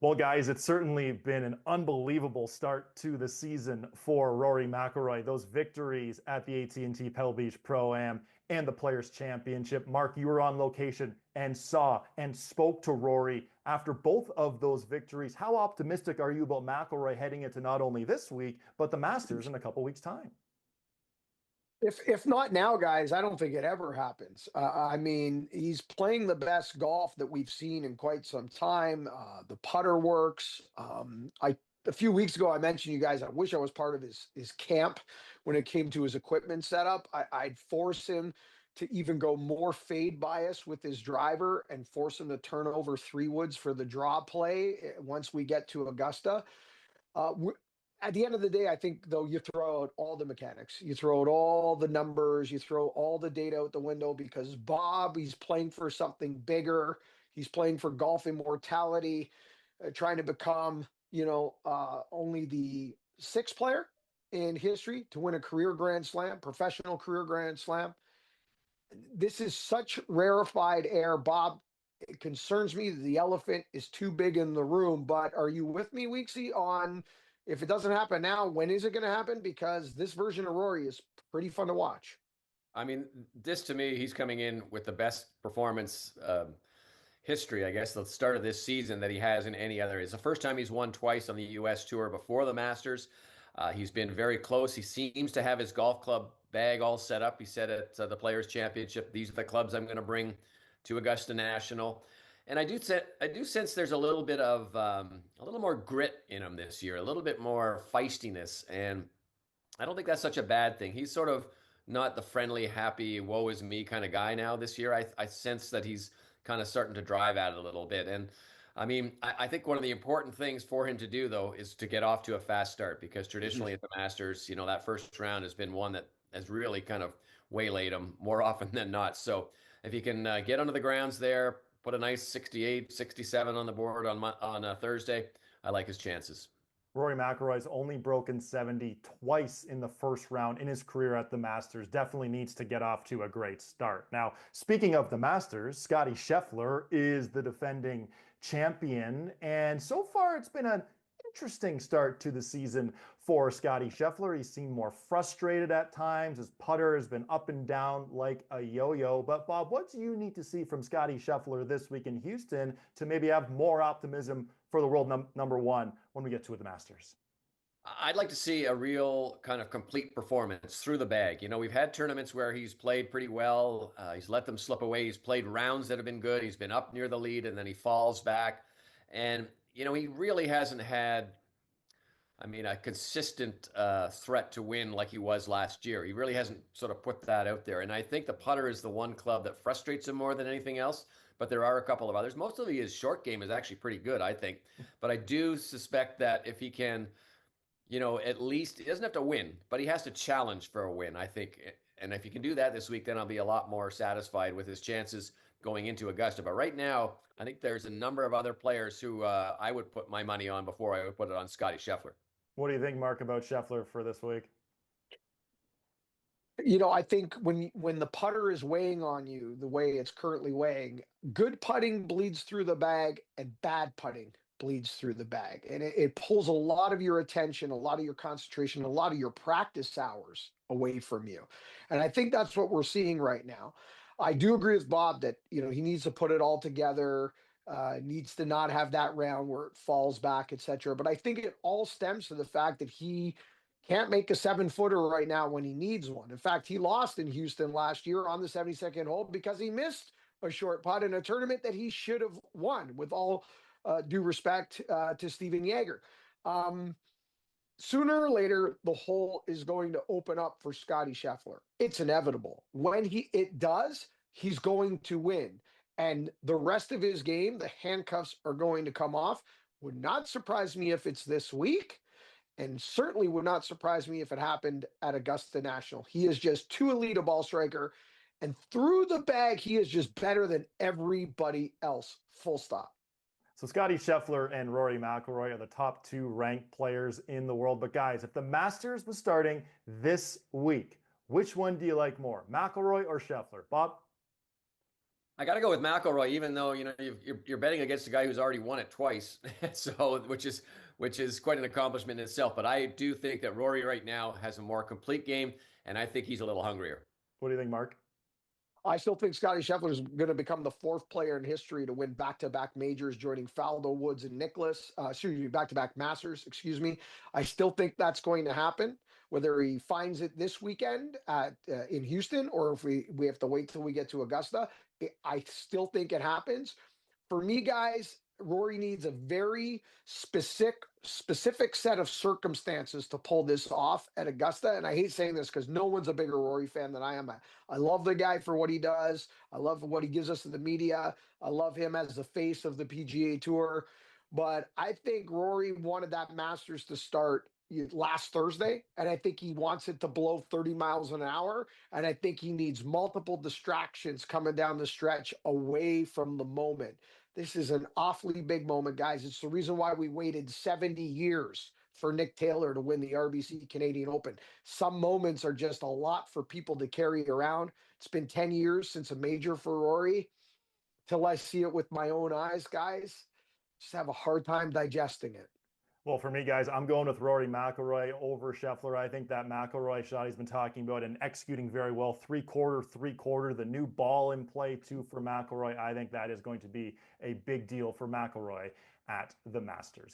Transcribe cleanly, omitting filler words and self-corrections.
Well, guys, it's certainly been an unbelievable start to the season for Rory McIlroy. Those victories at the AT&T Pebble Beach Pro-Am and the Players' Championship. Mark, you were on location and saw and spoke to Rory after both of those victories. How optimistic are you about McIlroy heading into not only this week, but the Masters in a couple weeks' time? If not now, guys, I don't think it ever happens. I mean, he's playing the best golf that we've seen in quite some time. The putter works. I A few weeks ago, I mentioned you guys. I wish I was part of his camp when it came to his equipment setup. I'd force him to even go more fade bias with his driver and force him to turn over three woods for the draw play once we get to Augusta. At the end of the day, I think, though, you throw out all the mechanics, you throw out all the numbers, you throw all the data out the window because Bob, he's playing for something bigger. He's playing for golf immortality, trying to become, only the sixth player in history to win a career Grand Slam, professional career Grand Slam. This is such rarefied air, Bob. It concerns me that the elephant is too big in the room. But are you with me, Weeksy, on if it doesn't happen now, when is it going to happen? Because this version of Rory is pretty fun to watch. I mean, this to me, he's coming in with the best performance history, I guess, the start of this season that he has in any other. It's the first time he's won twice on the U.S. Tour before the Masters. He's been very close. He seems to have his golf club bag all set up. He said at the Players' Championship, "These are the clubs I'm going to bring to Augusta National." And I do sense there's a little bit of a little more grit in him this year, a little bit more feistiness, and I don't think that's such a bad thing. He's sort of not the friendly, happy, woe is me kind of guy now this year. I sense that he's kind of starting to drive at it a little bit. And I mean, I think one of the important things for him to do, though, is to get off to a fast start because traditionally at the Masters, that first round has been one that has really kind of waylaid him more often than not. So if he can get onto the grounds there, put a nice 68, 67 on the board on Thursday, I like his chances. Rory McIlroy's only broken 70 twice in the first round in his career at the Masters. Definitely needs to get off to a great start. Now, speaking of the Masters, Scottie Scheffler is the defending champion, and so far it's been an interesting start to the season for Scottie Scheffler. He seemed more frustrated at times. His putter has been up and down like a yo-yo. But Bob, what do you need to see from Scottie Scheffler this week in Houston to maybe have more optimism for the world number one when we get to the Masters? I'd like to see a real kind of complete performance through the bag. We've had tournaments where he's played pretty well. He's let them slip away. He's played rounds that have been good. He's been up near the lead and then he falls back. And, he really hasn't had, I mean, a consistent threat to win like he was last year. He really hasn't sort of put that out there. And I think the putter is the one club that frustrates him more than anything else. But there are a couple of others. Most of his short game is actually pretty good, I think. But I do suspect that if he can, at least he doesn't have to win, but he has to challenge for a win, I think. And if he can do that this week, then I'll be a lot more satisfied with his chances going into Augusta. But right now, I think there's a number of other players who I would put my money on before I would put it on Scottie Scheffler. What do you think, Mark, about Scheffler for this week? I think when the putter is weighing on you the way it's currently weighing, good putting bleeds through the bag and bad putting bleeds through the bag. And it pulls a lot of your attention, a lot of your concentration, a lot of your practice hours away from you. And I think that's what we're seeing right now. I do agree with Bob that, he needs to put it all together, needs to not have that round where it falls back, etc. But I think it all stems to the fact that he can't make a 7-footer right now when he needs one. In fact, he lost in Houston last year on the 72nd hole because he missed a short putt in a tournament that he should have won, with all due respect to Steven Yeager. Sooner or later, the hole is going to open up for Scottie Scheffler. It's inevitable. When it does, he's going to win. And the rest of his game, the handcuffs are going to come off. Would not surprise me if it's this week, and certainly would not surprise me if it happened at Augusta National. He is just too elite a ball striker, and through the bag, he is just better than everybody else, full stop. So Scottie Scheffler and Rory McIlroy are the top two ranked players in the world. But guys, if the Masters was starting this week, which one do you like more, McIlroy or Scheffler? Bob? I got to go with McIlroy, even though you're betting against a guy who's already won it twice, so which is quite an accomplishment in itself. But I do think that Rory right now has a more complete game, and I think he's a little hungrier. What do you think, Mark? I still think Scottie Scheffler is going to become the fourth player in history to win back-to-back majors, joining Faldo, Woods, and Nicklaus. Excuse me, back-to-back Masters. Excuse me. I still think that's going to happen. Whether he finds it this weekend at in Houston, or if we have to wait till we get to Augusta, I still think it happens. For me, guys, Rory needs a very specific set of circumstances to pull this off at Augusta. And I hate saying this because no one's a bigger Rory fan than I am. I love the guy for what he does. I love what he gives us in the media. I love him as the face of the PGA Tour. But I think Rory wanted that Masters to start last Thursday, and I think he wants it to blow 30 miles an hour. And I think he needs multiple distractions coming down the stretch away from the moment. This is an awfully big moment, guys. It's the reason why we waited 70 years for Nick Taylor to win the RBC Canadian Open. Some moments are just a lot for people to carry around. It's been 10 years since a major for Rory. Till I see it with my own eyes, guys, just have a hard time digesting it. Well, for me, guys, I'm going with Rory McIlroy over Scheffler. I think that McIlroy shot he's been talking about and executing very well, three-quarter, the new ball in play too for McIlroy. I think that is going to be a big deal for McIlroy at the Masters.